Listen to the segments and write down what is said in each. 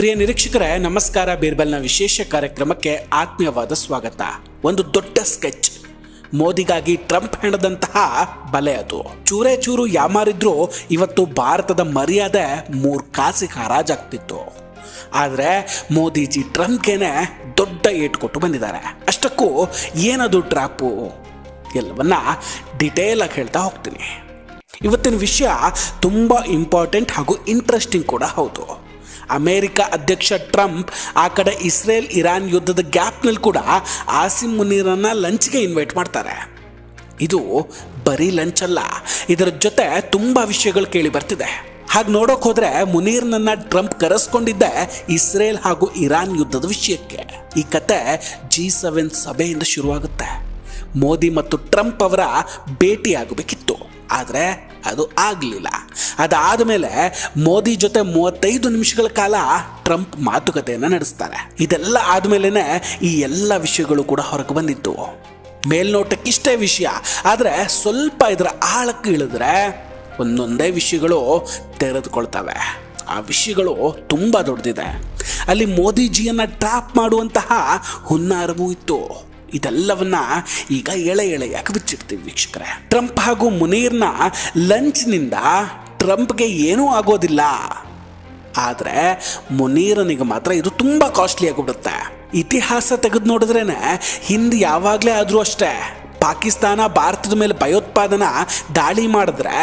ಪ್ರಿಯ ನಿರೀಕ್ಷಕರೇ ನಮಸ್ಕಾರ. ಬೀರ್ಬಲ್ನ ವಿಶೇಷ ಕಾರ್ಯಕ್ರಮಕ್ಕೆ ಆತ್ಮೀಯವಾದ ಸ್ವಾಗತ. ಒಂದು ದೊಡ್ಡ ಸ್ಕೆಚ್, ಮೋದಿಗಾಗಿ ಟ್ರಂಪ್ ಹೆಣದಂತಹ ಬಲೆ. ಅದು ಚೂರೇ ಚೂರು ಯಾಮಾರಿದ್ರು ಇವತ್ತು ಭಾರತದ ಮರ್ಯಾದೆ 3 ಕಾಸಿಗೆ ಹರಾಜಾಗ್ತಿತ್ತು. ಆದರೆ ಮೋದಿಜಿ ಟ್ರಂಪ್ಗೇನೆ ದೊಡ್ಡ ಏಟು ಕೊಟ್ಟು ಬಂದಿದ್ದಾರೆ. ಅಷ್ಟಕ್ಕೂ ಏನದು ಟ್ರಾಪು ಎಲ್ಲವನ್ನ ಡಿಟೇಲ್ ಆಗಿ ಹೇಳ್ತಾ ಹೋಗ್ತೀನಿ. ಇವತ್ತಿನ ವಿಷಯ ತುಂಬ ಇಂಪಾರ್ಟೆಂಟ್ ಹಾಗೂ ಇಂಟ್ರೆಸ್ಟಿಂಗ್ ಕೂಡ ಹೌದು. ಅಮೇರಿಕ ಅಧ್ಯಕ್ಷ ಟ್ರಂಪ್ ಆ ಕಡೆ ಇಸ್ರೇಲ್ ಇರಾನ್ ಯುದ್ಧದ ಗ್ಯಾಪ್ನಲ್ಲಿ ಕೂಡ ಆಸಿಮ್ ಮುನೀರನ್ನ ಲಂಚ್ಗೆ ಇನ್ವೈಟ್ ಮಾಡ್ತಾರೆ. ಇದು ಬರೀ ಲಂಚ್ ಅಲ್ಲ, ಇದರ ಜೊತೆ ತುಂಬ ವಿಷಯಗಳು ಕೇಳಿ ಬರ್ತಿದೆ. ಹಾಗೆ ನೋಡೋಕೆ ಹೋದ್ರೆ ಮುನೀರ್ನನ್ನ ಟ್ರಂಪ್ ಕರೆಸ್ಕೊಂಡಿದ್ದೆ ಇಸ್ರೇಲ್ ಹಾಗೂ ಇರಾನ್ ಯುದ್ಧದ ವಿಷಯಕ್ಕೆ. ಈ ಕತೆ G7 ಸಭೆಯಿಂದ ಶುರುವಾಗುತ್ತೆ. ಮೋದಿ ಮತ್ತು ಟ್ರಂಪ್ ಅವರ ಭೇಟಿ ಆಗಬೇಕಿತ್ತು, ಆದರೆ ಅದು ಆಗಲಿಲ್ಲ. ಅದಾದ ಮೇಲೆ ಮೋದಿ ಜೊತೆ 35 ನಿಮಿಷಗಳ ಕಾಲ ಟ್ರಂಪ್ ಮಾತುಕತೆಯನ್ನು ನಡೆಸ್ತಾರೆ. ಇದೆಲ್ಲ ಆದಮೇಲೆ ಈ ಎಲ್ಲ ವಿಷಯಗಳು ಕೂಡ ಹೊರಗೆ ಬಂದಿತ್ತು. ಮೇಲ್ನೋಟಕ್ಕಿಷ್ಟೇ ವಿಷಯ, ಆದರೆ ಸ್ವಲ್ಪ ಇದರ ಆಳಕ್ಕೆ ಇಳಿದ್ರೆ ಒಂದೊಂದೇ ವಿಷಯಗಳು ತೆರೆದುಕೊಳ್ತವೆ. ಆ ವಿಷಯಗಳು ತುಂಬ ದೊಡ್ಡದಿದೆ. ಅಲ್ಲಿ ಮೋದಿಜಿಯನ್ನು ಟ್ರ್ಯಾಪ್ ಮಾಡುವಂತಹ ಹುನ್ನಾರವೂ ಇತ್ತು. ಇದೆಲ್ಲವನ್ನ ಈಗ ಎಳೆಯಾಗಿ ಬಿಚ್ಚಿಡ್ತೀವಿ ವೀಕ್ಷಕರೇ. ಟ್ರಂಪ್ ಹಾಗೂ ಮುನೀರ್ನ ಲಂಚ್ನಿಂದ ಟ್ರಂಪ್ಗೆ ಏನೂ ಆಗೋದಿಲ್ಲ, ಆದರೆ ಮುನೀರನಿಗೆ ಮಾತ್ರ ಇದು ತುಂಬ ಕಾಸ್ಟ್ಲಿ ಆಗಿಬಿಡುತ್ತೆ. ಇತಿಹಾಸ ತೆಗೆದು ನೋಡಿದ್ರೇನೆ ಹಿಂದೆ ಯಾವಾಗಲೇ ಆದರೂ ಅಷ್ಟೇ, ಪಾಕಿಸ್ತಾನ ಭಾರತದ ಮೇಲೆ ಭಯೋತ್ಪಾದನಾ ದಾಳಿ ಮಾಡಿದ್ರೆ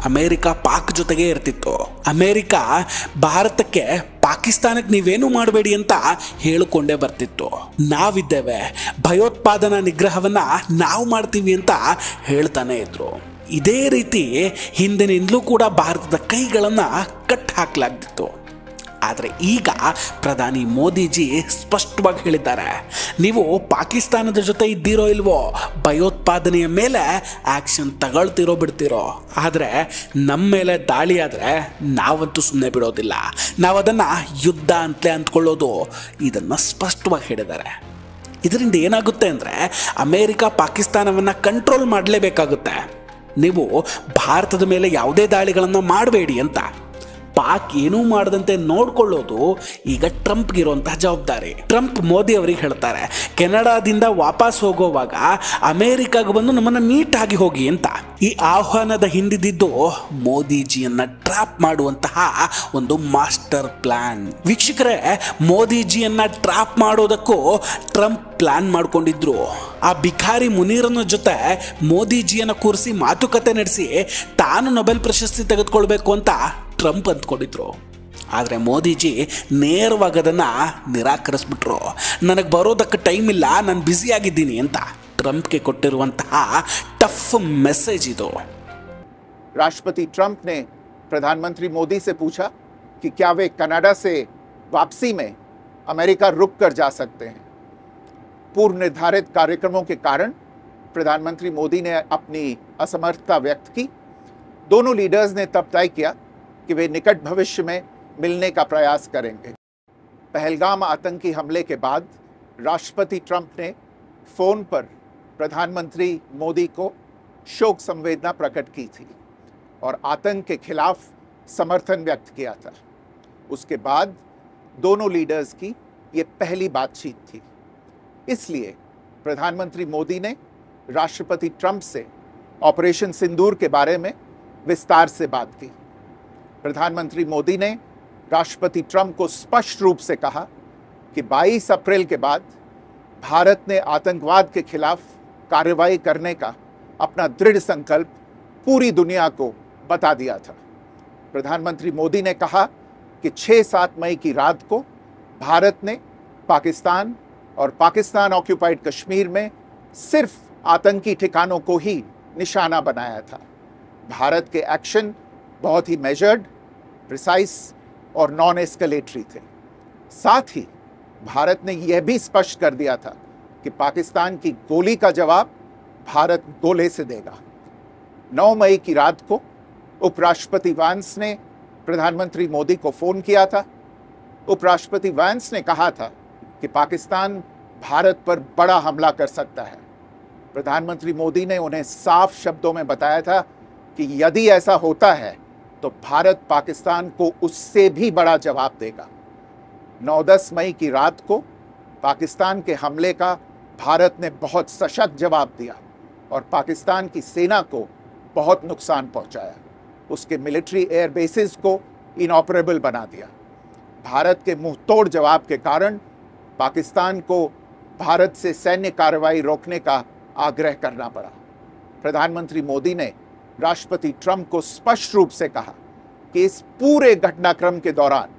ಅಮೇರಿಕ ಪಾಕ್ ಜೊತೆಗೆ ಇರ್ತಿತ್ತು. ಅಮೇರಿಕ ಭಾರತಕ್ಕೆ ಪಾಕಿಸ್ತಾನಕ್ಕೆ ನೀವೇನು ಮಾಡಬೇಡಿ ಅಂತ ಹೇಳಿಕೊಂಡೇ ಬರ್ತಿತ್ತು. ನಾವಿದ್ದೇವೆ, ಭಯೋತ್ಪಾದನಾ ನಿಗ್ರಹವನ್ನ ನಾವು ಮಾಡ್ತೀವಿ ಅಂತ ಹೇಳ್ತಾನೆ ಇದ್ರು. ಇದೇ ರೀತಿ ಹಿಂದಿನಿಂದಲೂ ಕೂಡ ಭಾರತದ ಕೈಗಳನ್ನು ಕಟ್ ಹಾಕಲಾಗ್ತಿತ್ತು. ಆದರೆ ಈಗ ಪ್ರಧಾನಿ ಮೋದಿಜಿ ಸ್ಪಷ್ಟವಾಗಿ ಹೇಳಿದ್ದಾರೆ, ನೀವು ಪಾಕಿಸ್ತಾನದ ಜೊತೆ ಇದ್ದೀರೋ ಇಲ್ವೋ, ಭಯೋತ್ಪಾದನೆಯ ಮೇಲೆ ಆ್ಯಕ್ಷನ್ ತಗೊಳ್ತಿರೋ ಬಿಡ್ತಿರೋ, ಆದರೆ ನಮ್ಮ ಮೇಲೆ ದಾಳಿ ಆದರೆ ನಾವಂತೂ ಸುಮ್ಮನೆ ಬಿಡೋದಿಲ್ಲ, ನಾವು ಅದನ್ನು ಯುದ್ಧ ಅಂತಲೇ ಅಂದ್ಕೊಳ್ಳೋದು. ಇದನ್ನು ಸ್ಪಷ್ಟವಾಗಿ ಹೇಳಿದ್ದಾರೆ. ಇದರಿಂದ ಏನಾಗುತ್ತೆ ಅಂದರೆ ಅಮೇರಿಕ ಪಾಕಿಸ್ತಾನವನ್ನು ಕಂಟ್ರೋಲ್ ಮಾಡಲೇಬೇಕಾಗುತ್ತೆ. ನೀವು ಭಾರತದ ಮೇಲೆ ಯಾವುದೇ ದಾಳಿಗಳನ್ನು ಮಾಡಬೇಡಿ ಅಂತ. ಪಾಕ್ ಏನೂ ಮಾಡದಂತೆ ನೋಡ್ಕೊಳ್ಳೋದು ಈಗ ಟ್ರಂಪ್ಗಿರುವಂತಹ ಜವಾಬ್ದಾರಿ. ಟ್ರಂಪ್ ಮೋದಿ ಅವರಿಗೆ ಹೇಳ್ತಾರೆ, ಕೆನಡಾದಿಂದ ವಾಪಸ್ ಹೋಗೋವಾಗ ಅಮೇರಿಕಾಗೆ ಬಂದು ನಮ್ಮನ್ನು ಮೀಟ್ ಆಗಿ ಹೋಗಿ ಅಂತ. ಈ ಆಹ್ವಾನದ ಹಿಂದಿದ್ದು ಮೋದಿಜಿಯನ್ನ ಟ್ರ್ಯಾಪ್ ಮಾಡುವಂತಹ ಒಂದು ಮಾಸ್ಟರ್ ಪ್ಲಾನ್. ವೀಕ್ಷಕರೇ, ಮೋದಿಜಿಯನ್ನ ಟ್ರ್ಯಾಪ್ ಮಾಡೋದಕ್ಕೂ ಟ್ರಂಪ್ ಪ್ಲಾನ್ ಮಾಡ್ಕೊಂಡಿದ್ರು. ಆ ಬಿಖಾರಿ ಮುನೀರನ ಜೊತೆ ಮೋದಿಜಿಯನ್ನ ಕೂರಿಸಿ ಮಾತುಕತೆ ನಡೆಸಿ ತಾನು ನೊಬೆಲ್ ಪ್ರಶಸ್ತಿ ತೆಗೆದುಕೊಳ್ಬೇಕು ಅಂತ ಟ್ರಂಪ್ ಅಂದ್ಕೊಂಡಿದ್ರು. ಆದರೆ ಮೋದಿಜಿ ನೇರವಾಗಿ ಅದನ್ನು ನಿರಾಕರಿಸ್ಬಿಟ್ರು. ನನಗೆ ಬರೋದಕ್ಕೆ ಟೈಮ್ ಇಲ್ಲ, ನಾನು ಬ್ಯುಸಿ ಆಗಿದ್ದೀನಿ ಅಂತ ಟ್ರಂಪ್ಗೆ ಕೊಟ್ಟಿರುವಂತಹ ಟಫ್ ಮೆಸೇಜ್ ಇದು. राष्ट्रपति ट्रंप ने प्रधानमंत्री मोदी से पूछा कि क्या वे कनाडा से वापसी में अमेरिका रुक कर जा सकते हैं. पूर्व निर्धारित कार्यक्रमों के कारण प्रधानमंत्री मोदी ने अपनी असमर्थता व्यक्त की. दोनों लीडर्स ने तब तय किया कि वे निकट भविष्य में मिलने का प्रयास करेंगे. पहलगाम आतंकी हमले के बाद राष्ट्रपति ट्रंप ने फ़ोन पर प्रधानमंत्री मोदी को शोक संवेदना प्रकट की थी और आतंक के खिलाफ समर्थन व्यक्त किया था. उसके बाद दोनों लीडर्स की ये पहली बातचीत थी. इसलिए प्रधानमंत्री मोदी ने राष्ट्रपति ट्रंप से ऑपरेशन सिंदूर के बारे में विस्तार से बात की. प्रधानमंत्री मोदी ने राष्ट्रपति ट्रंप को स्पष्ट रूप से कहा कि 22 अप्रैल के बाद भारत ने आतंकवाद के खिलाफ कार्रवाई करने का अपना दृढ़ संकल्प पूरी दुनिया को बता दिया था. प्रधानमंत्री मोदी ने कहा कि 6-7 मई की रात को भारत ने पाकिस्तान और पाकिस्तान ऑक्यूपाइड कश्मीर में सिर्फ आतंकी ठिकानों को ही निशाना बनाया था. भारत के एक्शन बहुत ही मेजर्ड, प्रिसाइज और नॉन एस्केलेटरी थे. साथ ही भारत ने यह भी स्पष्ट कर दिया था कि पाकिस्तान की गोली का जवाब भारत गोले से देगा. 9 मई की रात को उपराष्ट्रपति वांस ने प्रधानमंत्री मोदी को फ़ोन किया था. उपराष्ट्रपति वांस ने कहा था कि पाकिस्तान भारत पर बड़ा हमला कर सकता है. प्रधानमंत्री मोदी ने उन्हें साफ शब्दों में बताया था कि यदि ऐसा होता है तो भारत पाकिस्तान को उससे भी बड़ा जवाब देगा. 9-10 मई की रात को पाकिस्तान के हमले का भारत ने बहुत सशक्त जवाब दिया और पाकिस्तान की सेना को बहुत नुकसान पहुंचाया। उसके मिलिट्री एयर बेसिस को इनऑपरेबल बना दिया। भारत के मुंह तोड़ जवाब के कारण पाकिस्तान को भारत से सैन्य कार्रवाई रोकने का आग्रह करना पड़ा। प्रधानमंत्री मोदी ने राष्ट्रपति ट्रंप को स्पष्ट रूप से कहा कि इस पूरे घटनाक्रम के दौरान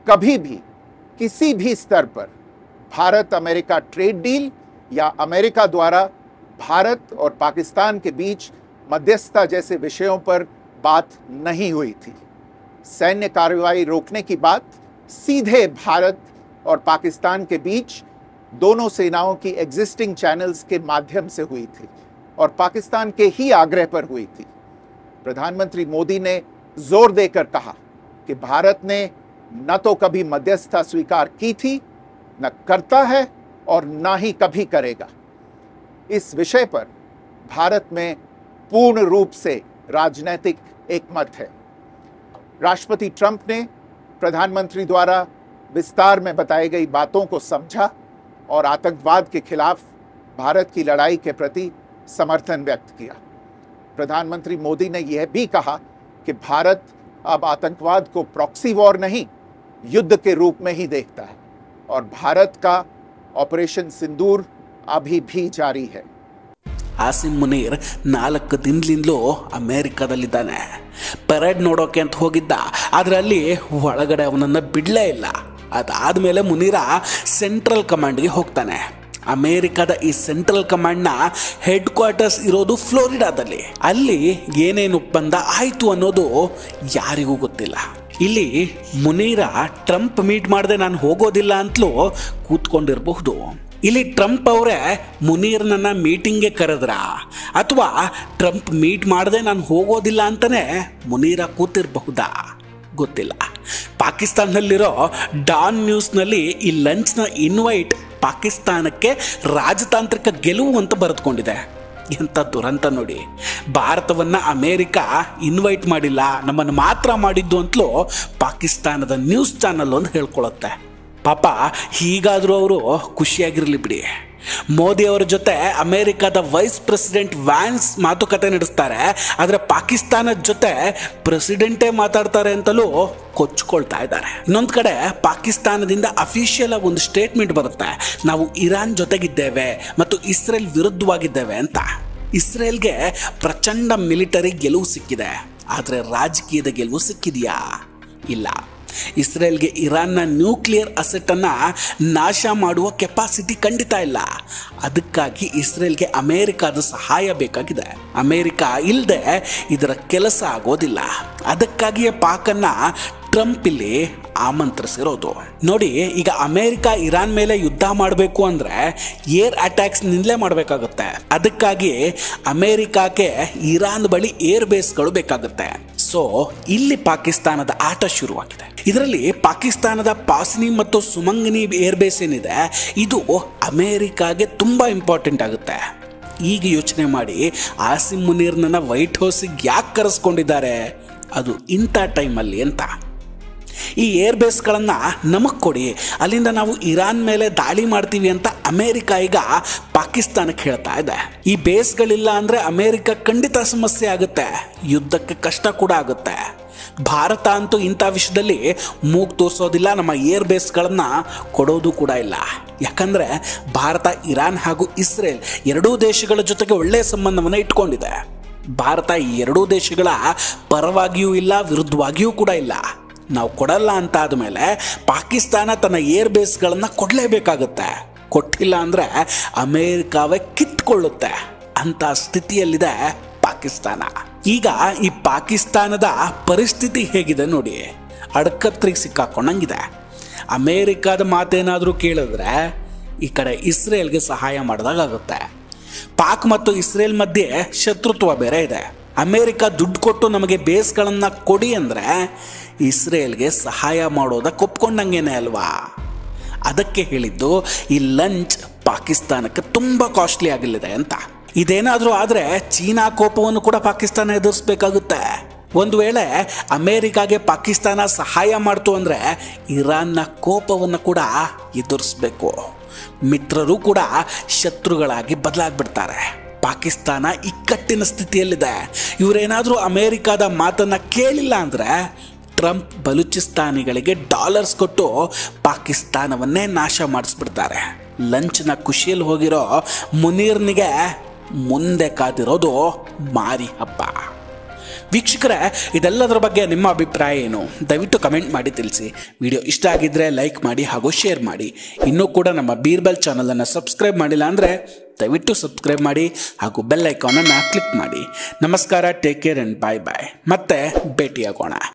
कभी भी किसी भी स्तर पर भारत अमेरिका ट्रेड डील या अमेरिका द्वारा भारत और पाकिस्तान के बीच मध्यस्थता जैसे विषयों पर बात नहीं हुई थी। सैन्य कार्रवाई रोकने की बात सीधे भारत और पाकिस्तान के बीच दोनों सेनाओं की एग्जिस्टिंग चैनल्स के माध्यम से हुई थी और पाकिस्तान के ही आग्रह पर हुई थी। प्रधानमंत्री मोदी ने जोर देकर कहा कि भारत ने न तो कभी मध्यस्थता स्वीकार की थी, न करता है और न ही कभी करेगा। इस विषय पर भारत में पूर्ण रूप से राजनीतिक एकमत है। राष्ट्रपति ट्रंप ने प्रधानमंत्री द्वारा विस्तार में बताई गई बातों को समझा और आतंकवाद के खिलाफ भारत की लड़ाई के प्रति समर्थन व्यक्त किया। प्रधानमंत्री मोदी ने यह भी कहा कि भारत अब आतंकवाद को प्रॉक्सी वॉर नहीं, युद्ध के रूप में ही देखता है और भारत का ऑपरेशन सिंदूर अभी भी जारी है। ಆಸಿಮ್ ಮುನೀರ್ 4 ದಿನದಿಂದಲೂ ಅಮೇರಿಕಾದಲ್ಲಿದ್ದಾನೆ. ಪರೇಡ್ ನೋಡೋಕೆ ಅಂತ ಹೋಗಿದ್ದ, ಆದರೆ ಅಲ್ಲಿ ಒಳಗಡೆ ಅವನನ್ನು ಬಿಡಲೇ ಇಲ್ಲ. ಅದಾದಮೇಲೆ ಮುನೀರ ಸೆಂಟ್ರಲ್ ಕಮಾಂಡ್ಗೆ ಹೋಗ್ತಾನೆ. ಅಮೇರಿಕಾದ ಈ ಸೆಂಟ್ರಲ್ ಕಮಾಂಡ್ನ ಹೆಡ್ ಕ್ವಾರ್ಟರ್ಸ್ ಇರೋದು ಫ್ಲೋರಿಡಾದಲ್ಲಿ. ಅಲ್ಲಿ ಏನೇನು ಒಪ್ಪಂದ ಆಯಿತು ಅನ್ನೋದು ಯಾರಿಗೂ ಗೊತ್ತಿಲ್ಲ. ಇಲ್ಲಿ ಮುನೀರ ಟ್ರಂಪ್ ಮೀಟ್ ಮಾಡದೆ ನಾನು ಹೋಗೋದಿಲ್ಲ ಅಂತಲೂ ಕೂತ್ಕೊಂಡಿರಬಹುದು. ಇಲ್ಲಿ ಟ್ರಂಪ್ ಅವರೇ ಮುನೀರ್ನನ್ನ ಮೀಟಿಂಗ್ಗೆ ಕರೆದ್ರ ಅಥವಾ ಟ್ರಂಪ್ ಮೀಟ್ ಮಾಡದೆ ನಾನು ಹೋಗೋದಿಲ್ಲ ಅಂತಾನೆ ಮುನೀರ ಕೂತಿರಬಹುದಾ ಗೊತ್ತಿಲ್ಲ. ಪಾಕಿಸ್ತಾನದಲ್ಲಿರೋ ಡಾನ್ ನ್ಯೂಸ್ನಲ್ಲಿ ಈ ಲಂಚ್ನ ಇನ್ವೈಟ್ ಪಾಕಿಸ್ತಾನಕ್ಕೆ ರಾಜತಾಂತ್ರಿಕ ಗೆಲುವು ಅಂತ ಬರೆದುಕೊಂಡಿದೆ. ಎಂಥ ದುರಂತ ನೋಡಿ. ಭಾರತವನ್ನು ಅಮೇರಿಕ ಇನ್ವೈಟ್ ಮಾಡಿಲ್ಲ, ನಮ್ಮನ್ನು ಮಾತ್ರ ಮಾಡಿದ್ದು ಅಂತಲೂ ಪಾಕಿಸ್ತಾನದ ನ್ಯೂಸ್ ಚಾನಲ್ ಒಂದು ಹೇಳ್ಕೊಳುತ್ತೆ. ಪಾಪ ಹೀಗಾದರೂ ಅವರು ಖುಷಿಯಾಗಿರಲಿ ಬಿಡಿ. ಮೋದಿ ಅವರ ಜೊತೆ ಅಮೇರಿಕಾದ ವೈಸ್ ಪ್ರೆಸಿಡೆಂಟ್ ವ್ಯಾನ್ಸ್ ಮಾತುಕತೆ ನಡೆಸ್ತಾರೆ, ಆದರೆ ಪಾಕಿಸ್ತಾನದ ಜೊತೆ ಪ್ರೆಸಿಡೆಂಟೇ ಮಾತಾಡ್ತಾರೆ ಅಂತಲೂ ಕೊಚ್ಕೊಳ್ತಾ ಇದ್ದಾರೆ. ಇನ್ನೊಂದು ಕಡೆ ಪಾಕಿಸ್ತಾನದಿಂದ ಅಫಿಷಿಯಲ್ ಆಗಿ ಒಂದು ಸ್ಟೇಟ್ಮೆಂಟ್ ಬರುತ್ತೆ, ನಾವು ಇರಾನ್ ಜೊತೆಗಿದ್ದೇವೆ ಮತ್ತು ಇಸ್ರೇಲ್ ವಿರುದ್ಧವಾಗಿದ್ದೇವೆ ಅಂತ. ಇಸ್ರೇಲ್ಗೆ ಪ್ರಚಂಡ ಮಿಲಿಟರಿ ಗೆಲುವು ಸಿಕ್ಕಿದೆ, ಆದರೆ ರಾಜಕೀಯದ ಗೆಲುವು ಸಿಕ್ಕಿದೆಯಾ? ಇಲ್ಲ. ಇಸ್ರೇಲ್ಗೆ ಇರಾನ್ನ ನ್ಯೂಕ್ಲಿಯರ್ ಅಸೆಟನ್ನು ನಾಶ ಮಾಡುವ ಕೆಪಾಸಿಟಿ ಖಂಡಿತ ಇಲ್ಲ. ಅದಕ್ಕಾಗಿ ಇಸ್ರೇಲ್ಗೆ ಅಮೇರಿಕಾದ ಸಹಾಯ ಬೇಕಾಗಿದೆ. ಅಮೇರಿಕ ಇಲ್ಲದೆ ಇದರ ಕೆಲಸ ಆಗೋದಿಲ್ಲ. ಅದಕ್ಕಾಗಿಯೇ ಪಾಕನ್ನು ಟ್ರಂಪ್ ಇಲ್ಲಿ ಆಮಂತ್ರಿಸಿರೋದು. ನೋಡಿ, ಈಗ ಅಮೇರಿಕ ಇರಾನ್ ಮೇಲೆ ಯುದ್ಧ ಮಾಡಬೇಕು ಅಂದರೆ ಏರ್ ಅಟ್ಯಾಕ್ಸ್ ನಿಂದಲೇ ಮಾಡಬೇಕಾಗುತ್ತೆ. ಅದಕ್ಕಾಗಿ ಅಮೇರಿಕಾಕ್ಕೆ ಇರಾನ್ ಬಳಿ ಏರ್ ಬೇಸ್ಗಳು ಬೇಕಾಗುತ್ತೆ. ಸೊ ಇಲ್ಲಿ ಪಾಕಿಸ್ತಾನದ ಆಟ ಶುರುವಾಗಿದೆ. ಇದರಲ್ಲಿ ಪಾಕಿಸ್ತಾನದ ಪಾಸ್ನಿ ಮತ್ತು ಸುಮಂಗನಿ ಏರ್ ಬೇಸ್ ಏನಿದೆ, ಇದು ಅಮೇರಿಕಾಗೆ ತುಂಬ ಇಂಪಾರ್ಟೆಂಟ್ ಆಗುತ್ತೆ. ಈಗ ಯೋಚನೆ ಮಾಡಿ, ಆಸಿಮ್ ಮುನೀರ್ನ ವೈಟ್ ಹೌಸಿಗೆ ಯಾಕೆ ಕರೆಸ್ಕೊಂಡಿದ್ದಾರೆ, ಅದು ಇಂಥ ಟೈಮಲ್ಲಿ ಅಂತ. ಈ ಏರ್ ಬೇಸ್ಗಳನ್ನು ನಮಗೆ ಕೊಡಿ, ಅಲ್ಲಿಂದ ನಾವು ಇರಾನ್ ಮೇಲೆ ದಾಳಿ ಮಾಡ್ತೀವಿ ಅಂತ ಅಮೇರಿಕ ಈಗ ಪಾಕಿಸ್ತಾನಕ್ಕೆ ಹೇಳ್ತಾ ಇದೆ. ಈ ಬೇಸ್ಗಳಿಲ್ಲ ಅಂದರೆ ಅಮೇರಿಕ ಖಂಡಿತ ಸಮಸ್ಯೆ ಆಗುತ್ತೆ, ಯುದ್ಧಕ್ಕೆ ಕಷ್ಟ ಕೂಡ ಆಗುತ್ತೆ. ಭಾರತ ಅಂತೂ ಇಂಥ ವಿಷಯದಲ್ಲಿ ಮೂಗು ತೋರಿಸೋದಿಲ್ಲ, ನಮ್ಮ ಏರ್ ಬೇಸ್ಗಳನ್ನು ಕೊಡೋದು ಕೂಡ ಇಲ್ಲ. ಯಾಕಂದರೆ ಭಾರತ ಇರಾನ್ ಹಾಗೂ ಇಸ್ರೇಲ್ ಎರಡೂ ದೇಶಗಳ ಜೊತೆಗೆ ಒಳ್ಳೆಯ ಸಂಬಂಧವನ್ನು ಇಟ್ಕೊಂಡಿದೆ. ಭಾರತ ಈ ಎರಡೂ ದೇಶಗಳ ಪರವಾಗಿಯೂ ಇಲ್ಲ, ವಿರುದ್ಧವಾಗಿಯೂ ಕೂಡ ಇಲ್ಲ. ನಾವು ಕೊಡಲ್ಲ ಅಂತ ಆದಮೇಲೆ ಪಾಕಿಸ್ತಾನ ತನ್ನ ಏರ್ ಬೇಸ್ಗಳನ್ನು ಕೊಡಲೇಬೇಕಾಗುತ್ತೆ. ಕೊಟ್ಟಿಲ್ಲ ಅಂದರೆ ಅಮೇರಿಕಾವೇ ಕಿತ್ಕೊಳ್ಳುತ್ತೆ ಅಂತ ಸ್ಥಿತಿಯಲ್ಲಿದೆ ಪಾಕಿಸ್ತಾನ. ಈಗ ಈ ಪಾಕಿಸ್ತಾನದ ಪರಿಸ್ಥಿತಿ ಹೇಗಿದೆ ನೋಡಿ, ಅಡ್ಕತ್ರಿಗೆ ಸಿಕ್ಕಾಕೊಂಡಂಗಿದೆ. ಅಮೇರಿಕಾದ ಮಾತೇನಾದರೂ ಕೇಳಿದ್ರೆ ಈ ಕಡೆ ಇಸ್ರೇಲ್ಗೆ ಸಹಾಯ ಮಾಡಿದಾಗುತ್ತೆ. ಪಾಕ್ ಮತ್ತು ಇಸ್ರೇಲ್ ಮಧ್ಯೆ ಶತ್ರುತ್ವ ಬೇರೆ ಇದೆ. ಅಮೇರಿಕ ದುಡ್ಡು ಕೊಟ್ಟು ನಮಗೆ ಬೇಸ್ಗಳನ್ನು ಕೊಡಿ ಅಂದರೆ ಇಸ್ರೇಲ್ಗೆ ಸಹಾಯ ಮಾಡೋದಕ್ಕೆ ಒಪ್ಕೊಂಡಂಗೇನೆ ಅಲ್ವಾ. ಅದಕ್ಕೆ ಹೇಳಿದ್ದು ಈ ಲಂಚ್ ಪಾಕಿಸ್ತಾನಕ್ಕೆ ತುಂಬ ಕಾಸ್ಟ್ಲಿ ಆಗಲಿದೆ ಅಂತ. ಇದೇನಾದರೂ ಆದರೆ ಚೀನಾ ಕೋಪವನ್ನು ಕೂಡ ಪಾಕಿಸ್ತಾನ ಎದುರಿಸಬೇಕಾಗುತ್ತೆ. ಒಂದು ವೇಳೆ ಅಮೇರಿಕಾಗೆ ಪಾಕಿಸ್ತಾನ ಸಹಾಯ ಮಾಡ್ತು ಅಂದರೆ ಇರಾನ್ನ ಕೋಪವನ್ನು ಕೂಡ ಎದುರಿಸಬೇಕು. ಮಿತ್ರರು ಕೂಡ ಶತ್ರುಗಳಾಗಿ ಬದಲಾಗ್ಬಿಡ್ತಾರೆ. ಪಾಕಿಸ್ತಾನ ಇಕ್ಕಟ್ಟಿನ ಸ್ಥಿತಿಯಲ್ಲಿದೆ. ಇವರೇನಾದರೂ ಅಮೇರಿಕಾದ ಮಾತನ್ನು ಕೇಳಿಲ್ಲ ಅಂದರೆ ಟ್ರಂಪ್ ಬಲೂಚಿಸ್ತಾನಿಗಳಿಗೆ ಡಾಲರ್ಸ್ ಕೊಟ್ಟು ಪಾಕಿಸ್ತಾನವನ್ನೇ ನಾಶ ಮಾಡಿಸ್ಬಿಡ್ತಾರೆ. ಲಂಚ್ನ ಖುಷಿಯಲ್ಲಿ ಹೋಗಿರೋ ಮುನೀರ್ನಿಗೆ ಮುಂದೆ ಕಾದಿರೋದು ಮಾರಿ ಹಬ್ಬ. ವೀಕ್ಷಕರೇ, ಇದೆಲ್ಲದರ ಬಗ್ಗೆ ನಿಮ್ಮ ಅಭಿಪ್ರಾಯ ಏನು? ದಯವಿಟ್ಟು ಕಮೆಂಟ್ ಮಾಡಿ ತಿಳಿಸಿ. ವಿಡಿಯೋ ಇಷ್ಟ ಆಗಿದ್ದರೆ ಲೈಕ್ ಮಾಡಿ ಹಾಗೂ ಶೇರ್ ಮಾಡಿ. ಇನ್ನೂ ಕೂಡ ನಮ್ಮ ಬೀರ್ಬಲ್ ಚಾನಲನ್ನು ಸಬ್ಸ್ಕ್ರೈಬ್ ಮಾಡಿಲ್ಲ ಅಂದರೆ ದಯವಿಟ್ಟು ಸಬ್ಸ್ಕ್ರೈಬ್ ಮಾಡಿ ಹಾಗೂ ಬೆಲ್ ಐಕಾನನ್ನು ಕ್ಲಿಕ್ ಮಾಡಿ. ನಮಸ್ಕಾರ, ಟೇಕ್ ಕೇರ್ ಆ್ಯಂಡ್ ಬಾಯ್ ಬಾಯ್. ಮತ್ತೆ ಭೇಟಿಯಾಗೋಣ.